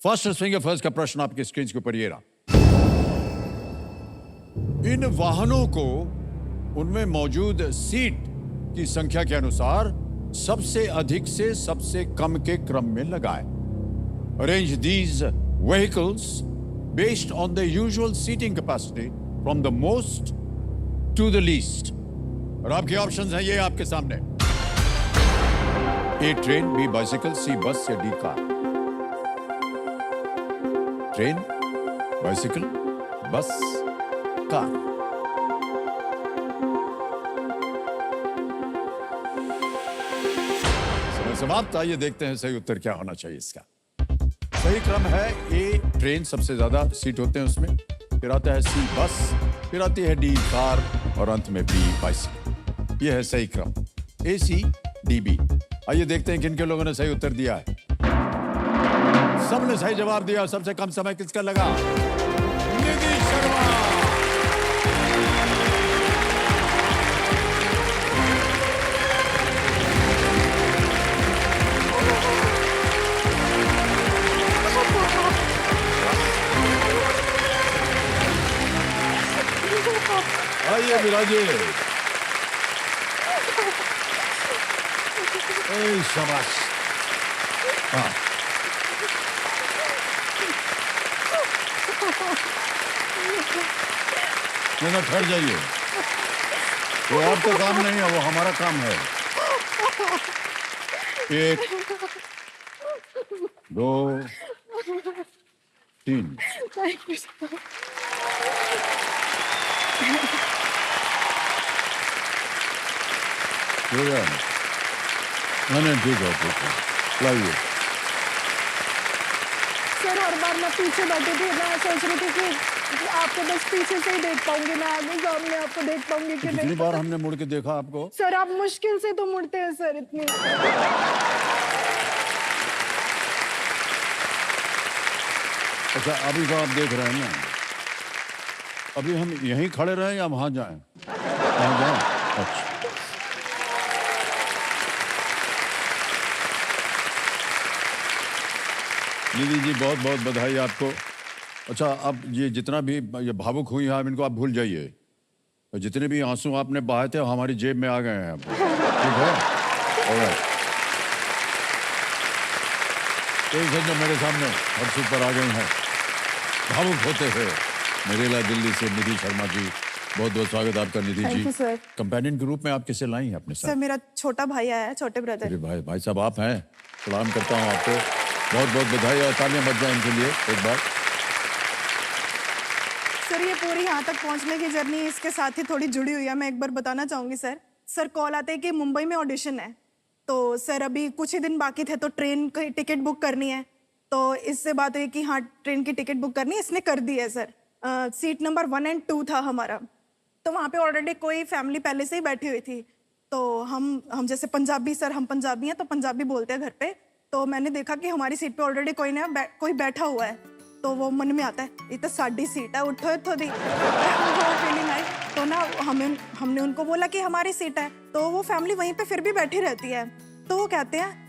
First swing first का प्रश्न आपकी स्क्रीन के ऊपर ये रहा। इन वाहनों को उनमें मौजूद सीट की संख्या के अनुसार सबसे अधिक से सबसे कम के क्रम में लगाएं। Arrange these vehicles based on the usual seating capacity from the most to the least. और आपके ऑप्शंस हैं ये आपके सामने। A train, B bicycle, C bus या D car. Train, bicycle, bus, car. समय समाप्त। आइए देखते हैं सही उत्तर क्या होना चाहिए इसका। सही क्रम है ए ट्रेन, सबसे ज्यादा सीट होते हैं उसमें, फिर आता है सी बस, फिर आती है डी कार और अंत में बी बाइसिकल। यह है सही क्रम, ए सी डी बी। आइए देखते हैं किन किन लोगों ने सही उत्तर दिया है। सबने सही जवाब दिया। सबसे कम समय किसका लगा? निधि शर्मा। आइए विराजे। शाबाश। हाँ, नहीं ठहर जाइए, वो आपका काम नहीं है, वो हमारा काम है। 1 2 3। नहीं ठीक है, लाइए। सर हर बार मैं पीछे बैठी थी, मैं सोच रही थी कि आपको बस पीछे से ही देख पाऊंगी, मैं आगे सामने आपको देख पाऊंगी कि नहीं। कितनी बार हमने मुड़ के देखा आपको? सर आप मुश्किल से तो मुड़ते हैं सर इतनी। अच्छा, अभी तो आप देख रहे हैं ना, अभी हम यहीं खड़े रहें या वहां जाएं? वहां जाएं। अच्छा, निधि जी बहुत बहुत बधाई आपको। अच्छा, अब ये जितना भी ये भावुक हुई हैं, इनको आप भूल जाइए। जितने भी आंसू आपने बहाए थे हमारी जेब में आ गए हैं अब। ठीक है? ऑलराइट। जो मेरे सामने हर सीट पर आ गई हैं भावुक होते हुए, मेरे लिए दिल्ली से निधि शर्मा जी, बहुत बहुत स्वागत आपका निधि जी। सर कंपेनियन के रूप में आप किसे लाई हैं अपने साथ? सर मेरा छोटा भाई आया है, छोटे ब्रदर। भाई साहब आप हैं, सलाम करता हूँ आपको। बहुत बहुत बधाई और तालियां बज जाएं इनके लिए एक बार। सर ये पूरी यहाँ तक पहुँचने की जर्नी इसके साथ ही थोड़ी जुड़ी हुई है, मैं एक बार बताना चाहूँगी सर। सर कॉल आते हैं कि मुंबई में ऑडिशन है, तो सर अभी कुछ ही दिन बाकी थे, तो ट्रेन की टिकट बुक करनी है। तो इससे बात हुई कि हाँ ट्रेन की टिकट बुक करनी है, इसने कर दी है सर। सीट नंबर 1 और 2 था हमारा, तो वहाँ पे ऑलरेडी कोई फैमिली पहले से ही बैठी हुई थी। तो हम जैसे पंजाबी, सर हम पंजाबी हैं तो पंजाबी बोलते हैं घर पे। तो मैंने देखा कि हमारी सीट पे ऑलरेडी कोई बैठा हुआ है, तो वो मन में आता है ये तो साडी सीट है, उठो इत्थों दी। फीलिंग आई तो ना हमने उनको बोला कि हमारी सीट है, तो वो फैमिली वहीं पे फिर भी बैठी रहती है। तो वो कहते हैं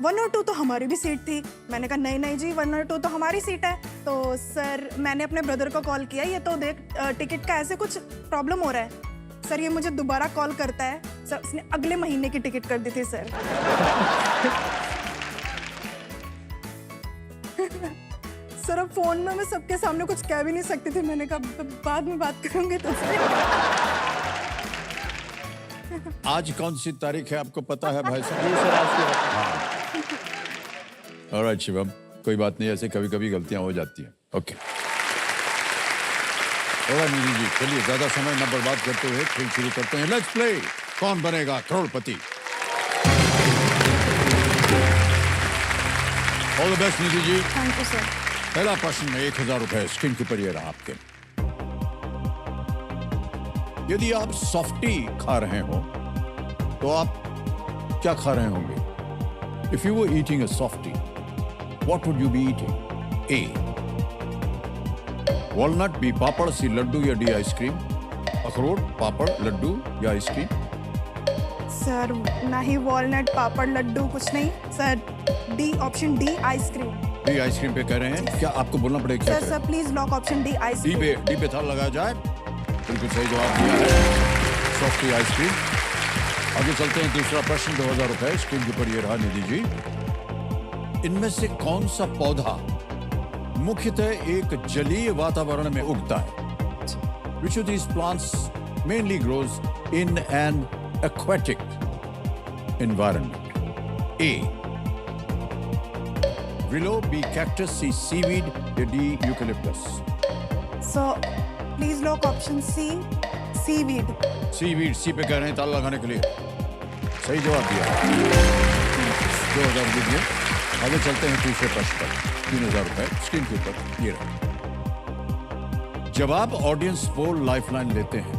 1 और 2 तो हमारी भी सीट थी। मैंने कहा नहीं जी 1 और 2 तो हमारी सीट है। तो सर मैंने अपने ब्रदर को कॉल किया, ये तो देख टिकट का ऐसे कुछ प्रॉब्लम हो रहा है। सर ये मुझे दोबारा कॉल करता है, सर उसने अगले महीने की टिकट कर दी थी सर। सर अब फोन में मैं सबके सामने कुछ कह भी नहीं सकती थी, मैंने कहा बाद में बात करूंगी तो। आज कौन सी तारीख है आपको पता है भाई साहब? सर आज की। ऑलराइट शिवम, कोई बात नहीं, ऐसे कभी कभी गलतियां हो जाती हैं। ओके ऑलराइट निधि जी, चलिए ज्यादा समय न बर्बाद करते हुए खेल शुरू करते हैं। Let's play Kaun Banega Crorepati. All the best Nidhi ji. Thank you sir. पहला प्रश्न में 1000 रुपए स्क्रीन के ऊपर ये रहा आपके। यदि आप सॉफ्टी खा रहे हो तो आप क्या खा रहे होंगे? If you were eating a softy, what would you be eating? A walnut, B papad, C laddoo या डी आइसक्रीम? अखरोट, पापड़, लड्डू या आइसक्रीम? सर ना ही वॉलनट, पापड़, लड्डू कुछ नहीं sir. D, option D ice cream. D ice cream पे कह रहे हैं, क्या आपको बोलना पड़ेगा क्या sir sir please lock option D D ice cream. पे थाल लगाया जाए। बिल्कुल सही जवाब दिया है, सॉफ्टी आइसक्रीम। आगे चलते हैं, दूसरा प्रश्न 2000 रुपए स्क्रीन के ऊपर ये रहा निधि जी। इनमें से कौन सा पौधा मुख्यतः एक जलीय वातावरण में उगता है? Which of these plants mainly grows in an aquatic environment? A. Willow, B. Cactus, C. Seaweed, D. Eucalyptus. So please lock option C seaweed. Seaweed, C पे कह रहे हैं ताला लगाने के लिए। सही जवाब दिया, 2000 दीजिए। आगे चलते हैं तीसरे प्रश्न पर, 3000 रुपए स्क्रीन के ऊपर ये रहा। जब आप ऑडियंस पोल लाइफलाइन लेते हैं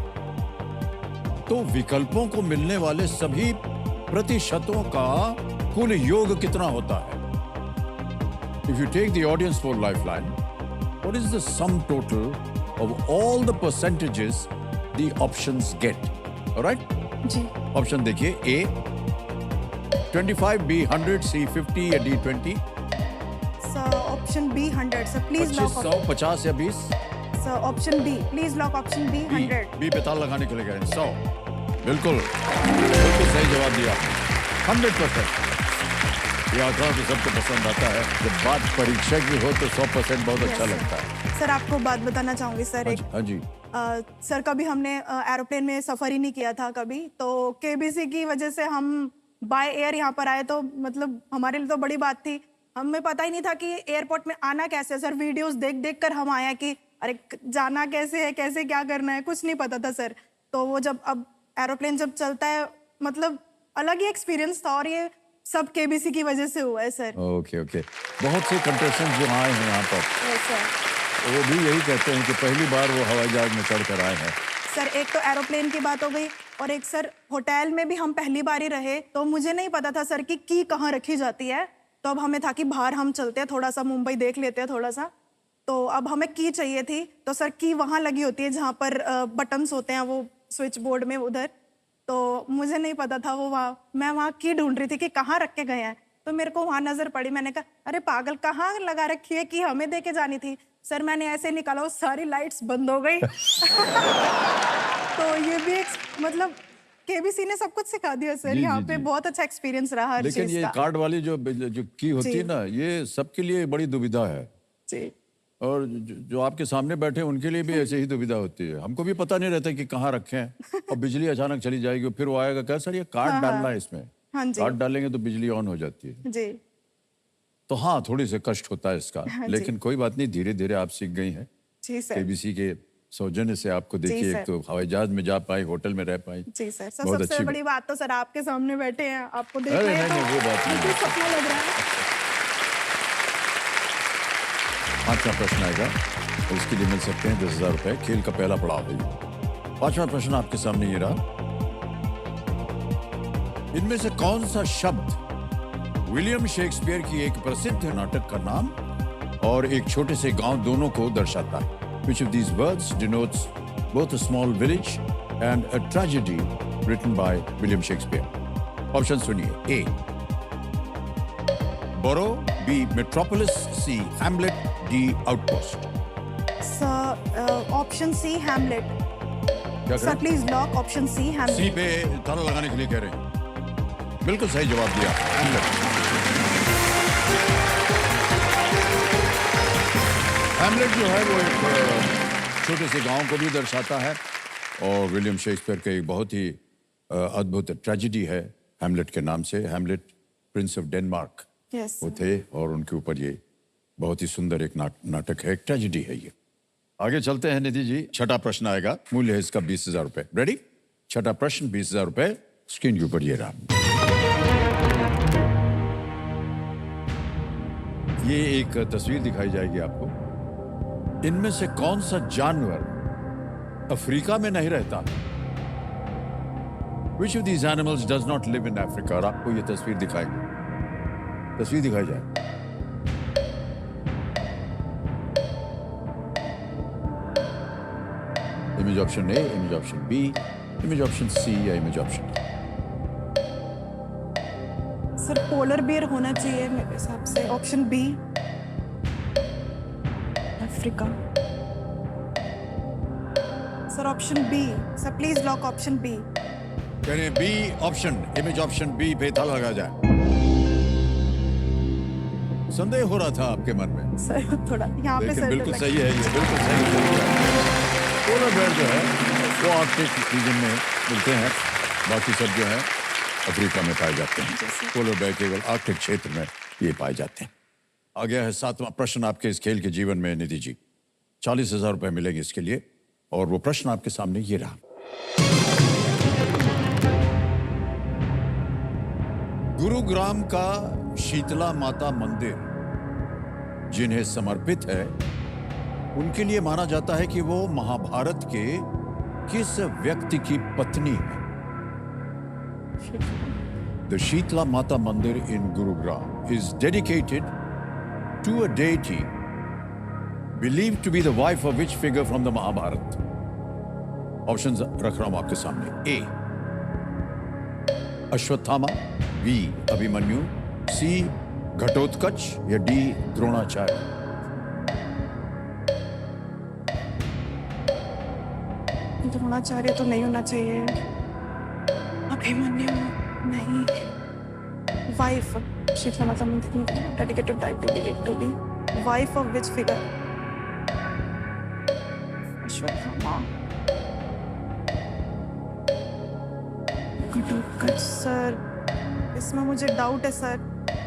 तो विकल्पों को मिलने वाले सभी प्रतिशतों का कुल योग कितना होता है? If you take the audience poll lifeline, what is the sum total of all the percentages the options get? Alright, जी ऑप्शन देखिए। ए 25, बी 100, सी 50 या D 20? Sir option B 100। Sir please 25, lock 100, 50 या 20? Sir option B, please lock option B 100। B पे ताल लगाने के लिए कह रहे हैं 100। बिल्कुल बिल्कुल सही जवाब दिया, 100%। ये आंकड़ा तो सबको पसंद आता है, जब बात परीक्षा की हो तो 100% बहुत अच्छा लगता है। सर आपको बात बताना चाहूंगी सर एक। हाँ जी। सर कभी हमने एरोप्लेन में सफर ही नहीं किया था कभी, तो केबीसी की वजह से हम बाय एयर यहाँ पर आए, तो मतलब हमारे लिए तो बड़ी बात थी। हमें पता ही नहीं था कि एयरपोर्ट में आना कैसे है। सर वीडियोस देख देख कर हम आया कि अरे जाना कैसे है, कैसे क्या करना है, कुछ नहीं पता था सर। तो वो जब अब एरोप्लेन जब चलता है, मतलब अलग ही एक्सपीरियंस था, और ये सब केबीसी की वजह से हुआ है सर। Okay okay. बहुत से कंटेस्टेंट जो आए हैं यहाँ पर, सर वो भी यही कहते हैं कि पहली बार वो हवाई जहाज में चढ़कर आए हैं। सर एक तो एरोप्लेन की बात हो गई, और एक सर होटल में भी हम पहली बार ही रहे, तो मुझे नहीं पता था सर कि की कहाँ रखी जाती है। तो अब हमें था कि बाहर हम चलते हैं, थोड़ा सा मुंबई देख लेते हैं थोड़ा सा। तो अब हमें की चाहिए थी, तो सर की वहाँ लगी होती है जहाँ पर बटन्स होते हैं वो स्विच बोर्ड में उधर। तो मुझे नहीं पता था वो वहाँ, मैं वहाँ की ढूंढ रही थी कि कहाँ रख के गए हैं। तो मेरे को वहाँ नजर पड़ी, मैंने कहा अरे पागल कहाँ लगा रखी है कि हमें दे के जानी थी। सर मैंने ऐसे निकाला, वो सारी लाइट्स बंद हो गई। तो ये भी एक मतलब केबीसी ने सब कुछ सिखा दिया सर। जी, यहाँ जी, पे जी। बहुत अच्छा एक्सपीरियंस रहा हर लेकिन चीज ये का। कार्ड वाली जो की होती है ना, ये सबके लिए बड़ी दुविधा है। जी और जो आपके सामने बैठे हैं उनके लिए भी ऐसे ही दुविधा होती है। हमको भी पता नहीं रहता कि कहाँ रखे हैं, और बिजली अचानक चली जाएगी, फिर वो आएगा कह सर ये कार्ड डालना है इसमें। हाँ जी कार्ड डालेंगे तो बिजली ऑन हो जाती है। जी तो हाँ, थोड़ी सी कष्ट होता है इसका, हाँ जी। लेकिन कोई बात नहीं, धीरे धीरे आप सीख गई हैं। जी सर। केबीसी के सौजन्य से आपको देखिए, सर। एक तो हवाई जहाज में जा पाई, होटल में रह पाई। जी सर। सर बहुत सबसे अच्छी बड़ी बात तो सर आपके सामने बैठे हैं, आपको देख अरे रहे हैं नहीं, तो नहीं, वो बात नहीं। बिल्कुल सपना लग रहा है। पांचवा प्रश्न आएगा और इसके लिए मिल सकते हैं 10,000 रुपए। खेल का पहला पड़ाव है ये। पांचवा प्रश्न आपके सामने ये रहा। इनमें से कौन सा शब्द विलियम शेक्सपियर की एक प्रसिद्ध नाटक का नाम और एक छोटे से गांव दोनों को दर्शाता है? Which of these words denotes both a small village and a tragedy written by William Shakespeare? Option सुनिए। A. Borough, B. Metropolis, C. Hamlet, D. Outpost. Sir option C Hamlet. क्या सर करें? Please lock option C Hamlet. C पे ताला लगाने के लिए कह रहे हैं। बिल्कुल सही जवाब दिया, हैमलेट। हैमलेट जो है वो एक छोटे से गांव को भी दर्शाता है, और विलियम शेक्सपियर का एक बहुत ही अद्भुत ट्रेजेडी है हैमलेट के नाम से। Hamlet Prince of Denmark yes वो थे, और उनके ऊपर ये बहुत ही सुंदर एक नाटक है, एक ट्रेजेडी है ये। आगे चलते हैं निधि जी, छठा प्रश्न आएगा, मूल्य है इसका 20,000 रुपए। रेडी? छठा प्रश्न 20,000 रुपए स्क्रीन के ऊपर ये रहा। ये एक तस्वीर दिखाई जाएगी आपको। इनमें से कौन सा जानवर अफ्रीका में नहीं रहता? Which of these animals does not live in Africa? और आपको ये तस्वीर दिखाएंगे। तस्वीर दिखाई जाए। Image option A, image option B, image option C या image option D? Sir polar bear होना चाहिए मेरे हिसाब से, option B. Africa. Sir option B, sir please lock option B. कह रहे हैं B option, image option B पे ताला लगा जाए। संदेह हो रहा था आपके मन में, सर थोड़ा यहाँ पे लेकिन सर बिल्कुल सही है, ये बिल्कुल सही है। पोलर बेयर जो है वो आर्कटिक रीजन में मिलते हैं, बाकी सब जो है अफ्रीका में पाए जाते हैं। पोलर बेयर केवल आर्कटिक क्षेत्र में ये पाए जाते हैं। आ गया है 7वां प्रश्न आपके इस खेल के जीवन में निधि जी। 40,000 रुपए मिलेंगे इसके लिए, और वो प्रश्न आपके सामने ये रहा। गुरुग्राम का शीतला माता मंदिर जिन्हें समर्पित है, उनके लिए माना जाता है कि वो महाभारत के किस व्यक्ति की पत्नी है? The Shitla Mata Mandir in Gurugram is dedicated to a deity believed to be the wife of which figure from the Mahabharata? Options रख रहा हूं आपके सामने। A. Ashwatthama, B. Abhimanyu, C. Ghatotkacha या D. द्रोणाचार्य। द्रोणाचार्य तो नहीं होना चाहिए, अभिमन्यु नहीं, wife Sheetla Mata Mandir dedicated to be wife of which figure? Ashwatthama, Ghatotkach. Sir इसमें मुझे डाउट है सर।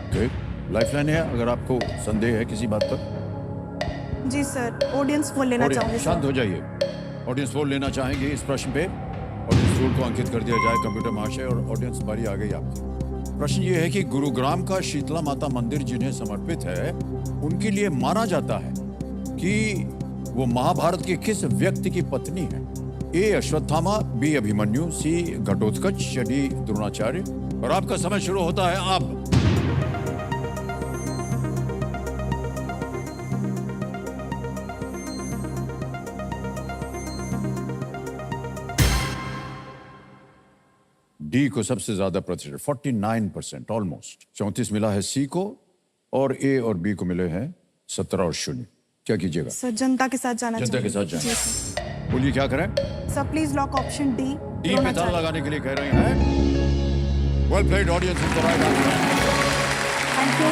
Okay. लाइफलाइन है अगर आपको संदेह है किसी बात पर। जी सर, ऑडियंस वो लेना चाहूंगी सर। शांत हो जाइए। ऑडियंस पोल लेना चाहेंगे इस प्रश्न पे। ऑडियंस पोल को अंकित कर दिया जाए कंप्यूटर महाशय, और ऑडियंस बारी आ गई आपकी। प्रश्न ये है कि गुरुग्राम का शीतला माता मंदिर जिन्हें समर्पित है, उनके लिए माना जाता है कि वो महाभारत के किस व्यक्ति की पत्नी है? ए अश्वत्थामा, बी अभिमन्यु, सी घटोत्कच या डी द्रोणाचार्य। और आपका समय शुरू होता है अब। डी को सबसे ज्यादा प्रतिशत 49%, ऑलमोस्ट 34 मिला है सी को, और ए और बी को मिले हैं 17 और 0। क्या कीजिएगा? सर जनता के साथ जाना जनता के साथ जी जाना। सर। बोलिए क्या करें? Sir please lock option D. D पे ताला लगाने के लिए कह रहे हैं। Well played audience is the right answer. Thank you,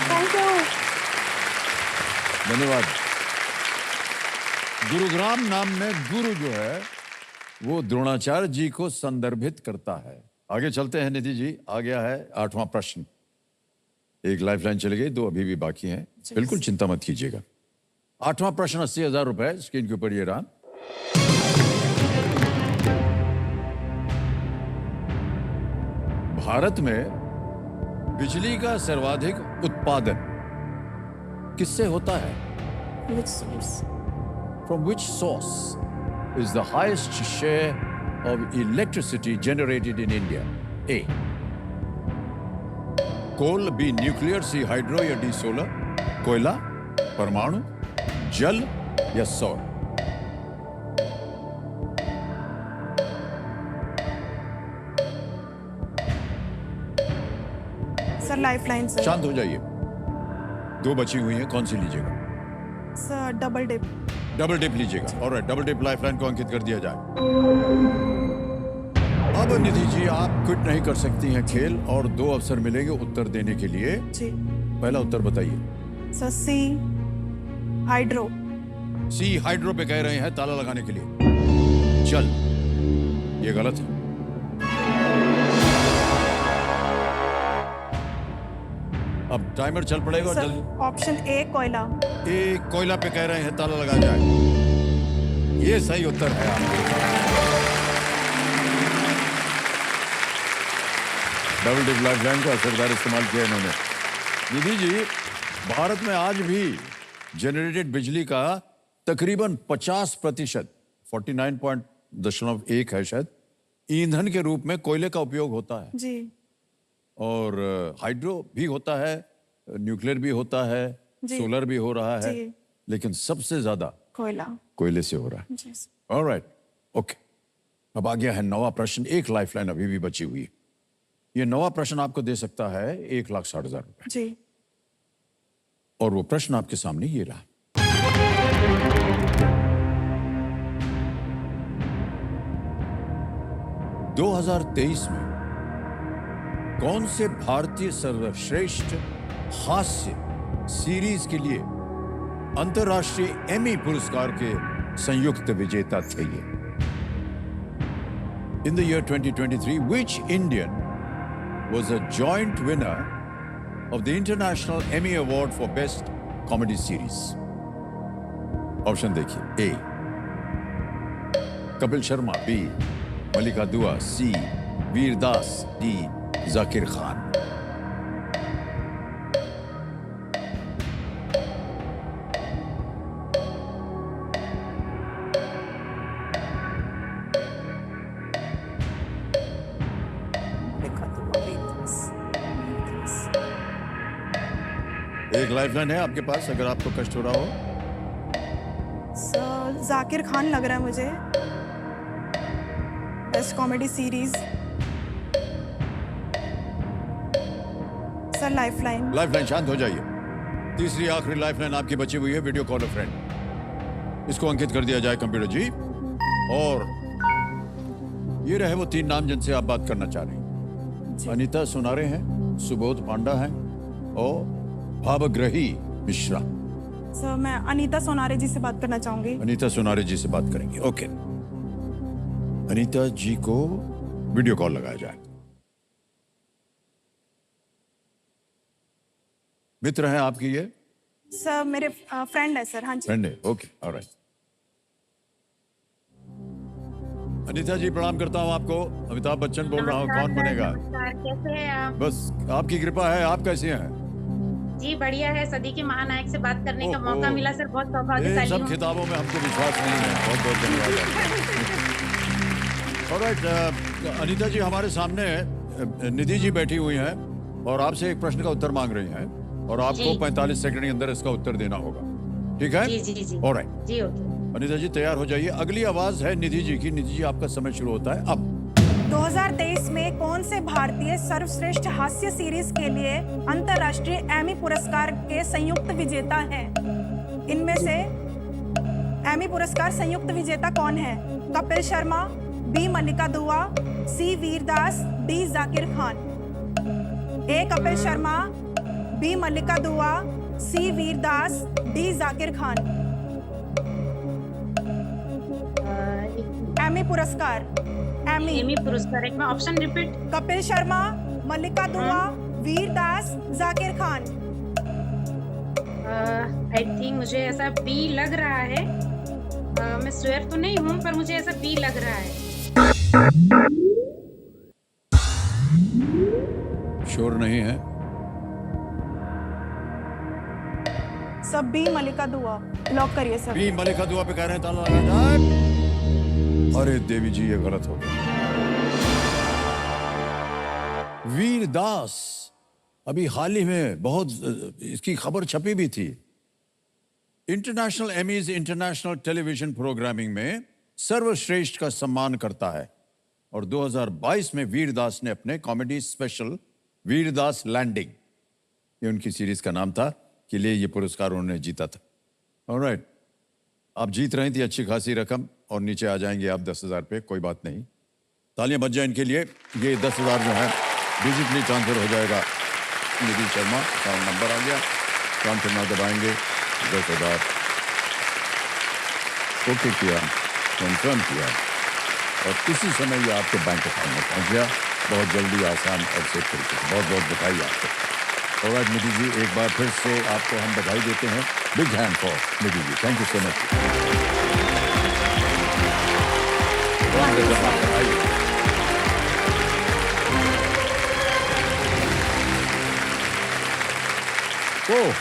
thank you. धन्यवाद। गुरुग्राम नाम में गुरु जो है वो द्रोणाचार्य जी को संदर्भित करता है। आगे चलते हैं निधि जी। आ गया है 8वां प्रश्न। एक लाइफलाइन चली गई, 2 अभी भी बाकी हैं। बिल्कुल चिंता मत कीजिएगा। 8वां प्रश्न 80,000 रुपए स्क्रीन के ऊपर ये रहा। भारत में बिजली का सर्वाधिक उत्पादन किससे होता है? Which source? From which source is the highest share of electricity generated in India? A. Coal, B. Nuclear, C. Hydro या D. Solar? कोयला, परमाणु, जल या सौर? Sir lifeline sir. शांत हो जाइए। 2 बची हुई हैं, कौन सी लीजिएगा? Sir double dip. Double dip लीजिएगा। ऑलराइट, डबल डिप लाइफलाइन को अंकित कर दिया जाए। अब निधि जी आप क्विट नहीं कर सकती हैं खेल, और 2 अवसर मिलेंगे उत्तर देने के लिए। जी। पहला उत्तर बताइए। सर सी हाइड्रो। सी हाइड्रो पे कह रहे हैं ताला लगाने के लिए। चल, ये गलत है। अब टाइमर चल पड़ेगा सर जल्दी। ऑप्शन ए कोयला। ए कोयला पे कह रहे हैं ताला लगा जाए। ये सही उत्तर है आपका। डबल डिप लाइफलाइन का असरदार इस्तेमाल किया इन्होंने। निधि जी, भारत में आज भी जनरेटेड बिजली का तकरीबन 50%, 49.1 है शायद, ईंधन के रूप में कोयले का उपयोग होता है। जी। और हाइड्रो भी होता है, न्यूक्लियर भी होता है, सोलर भी हो रहा है, लेकिन सबसे ज्यादा कोयला, कोयले से हो रहा है। जी। All right, okay. अब आ गया है 9वां प्रश्न। 1 लाइफलाइन अभी भी बची हुई है। ये 9वां प्रश्न आपको दे सकता है 1,60,000 रुपए। जी। और वो प्रश्न आपके सामने ये रहा। ...2023 में कौन से भारतीय सर्वश्रेष्ठ हास्य सीरीज के लिए अंतर्राष्ट्रीय एमी पुरस्कार के संयुक्त विजेता थे ये? In the year 2023, which Indian was a joint winner of the International Emmy Award for Best Comedy Series? Option देखिए। ए कपिल शर्मा, बी मलिका दुआ, सी वीरदास, डी जाकिर खान। एक लाइफलाइन है आपके पास अगर आपको कष्ट हो रहा हो। सर जाकिर खान लग रहा है मुझे, best comedy series. Sir lifeline. Lifeline, शांत हो जाइए। तीसरी आखिरी लाइफलाइन आपकी बची हुई है, वीडियो कॉल अ फ्रेंड। इसको अंकित कर दिया जाए कंप्यूटर जी। और ये रहे वो 3 नाम जिनसे आप बात करना चाह रहे हैं। अनीता सुनारे हैं, सुबोध पांडा हैं और भावग्रही मिश्रा। सर मैं अनीता सोनारे जी से बात करना चाहूंगी। अनीता सुनारे जी से बात करेंगे। ओके, अनीता जी को वीडियो कॉल लगाया जाए। मित्र हैं आपकी ये? सर मेरे फ्रेंड है सर। हाँ जी। फ्रेंड है, ओके, ऑलराइट। अनीता जी प्रणाम करता हूं आपको। अमिताभ बच्चन बोल रहा हूं, कौन बनेगा? कैसे हैं आप? बस आपकी कृपा है। आप कैसे हैं? जी बढ़िया है। सदी के महानायक से बात करने का मौका मिला सर, बहुत इन सौभाग्यशाली सब हूँ। खिताबों में हमको विश्वास नहीं है। बहुत बहुत धन्यवाद। ऑलराइट, अनीता जी हमारे सामने निधि जी बैठी हुई हैं और आपसे एक प्रश्न का उत्तर मांग रही हैं और आपको जी। 45 सेकंड के अंदर इसका उत्तर देना होगा, ठीक है? जी जी जी ऑलराइट, जी ओके। अनीता जी तैयार हो जाइए। अगली आवाज है निधि जी की। निधि जी आपका समय शुरू होता है अब। 2023 में कौन से भारतीय सर्वश्रेष्ठ हास्य सीरीज के लिए अंतर्राष्ट्रीय एमी पुरस्कार के संयुक्त विजेता हैं? इनमें से एमी पुरस्कार संयुक्त विजेता कौन है? कपिल शर्मा, बी मल्लिका दुआ, सी वीरदास, डी जाकिर खान। ए कपिल शर्मा, बी मल्लिका दुआ, सी वीरदास, डी जाकिर खान। एमी पुरस्कार। एमी। एमी पुरस्कार, एक बार ऑप्शन रिपीट। कपिल शर्मा, मल्लिका दुआ, वीरदास, जाकिर खान। आई थिंक मुझे ऐसा बी लग रहा है। मैं श्योर तो नहीं हूँ पर मुझे ऐसा बी लग रहा है। श्योर नहीं है? सब बी मल्लिका दुआ लॉक करिए सर। बी मलिका दुआ पे कह रहे हैं, ताला लगा जाए। अरे देवी जी ये गलत हो गया। वीरदास अभी हाल ही में बहुत इसकी खबर छपी भी थी। International Emmys international television programming में सर्वश्रेष्ठ का सम्मान करता है और 2022 में वीरदास ने अपने कॉमेडी स्पेशल वीरदास लैंडिंग, ये उनकी सीरीज का नाम था, के लिए ये पुरस्कार उन्होंने जीता था। ऑलराइट, आप जीत रही थी अच्छी खासी रकम और नीचे आ जाएंगे आप 10,000 पे, कोई बात नहीं। तालियां बज जाए इनके लिए। ये 10,000 जो है डिजिटली ट्रांसफर हो जाएगा। निधि शर्मा का नंबर आ गया, ट्रांसफर ना दबाएंगे। 10,000 ओके किया, कंफर्म किया और इसी समय ये आपके बैंक अकाउंट में पहुंच गया। बहुत जल्दी, आसान और सेफ तरीके से। बहुत बहुत बधाई आपको। ऑलराइट निधि जी, एक बार फिर से आपको हम बधाई देते हैं। Big hand for Nidhi ji, thank you so much. Oh,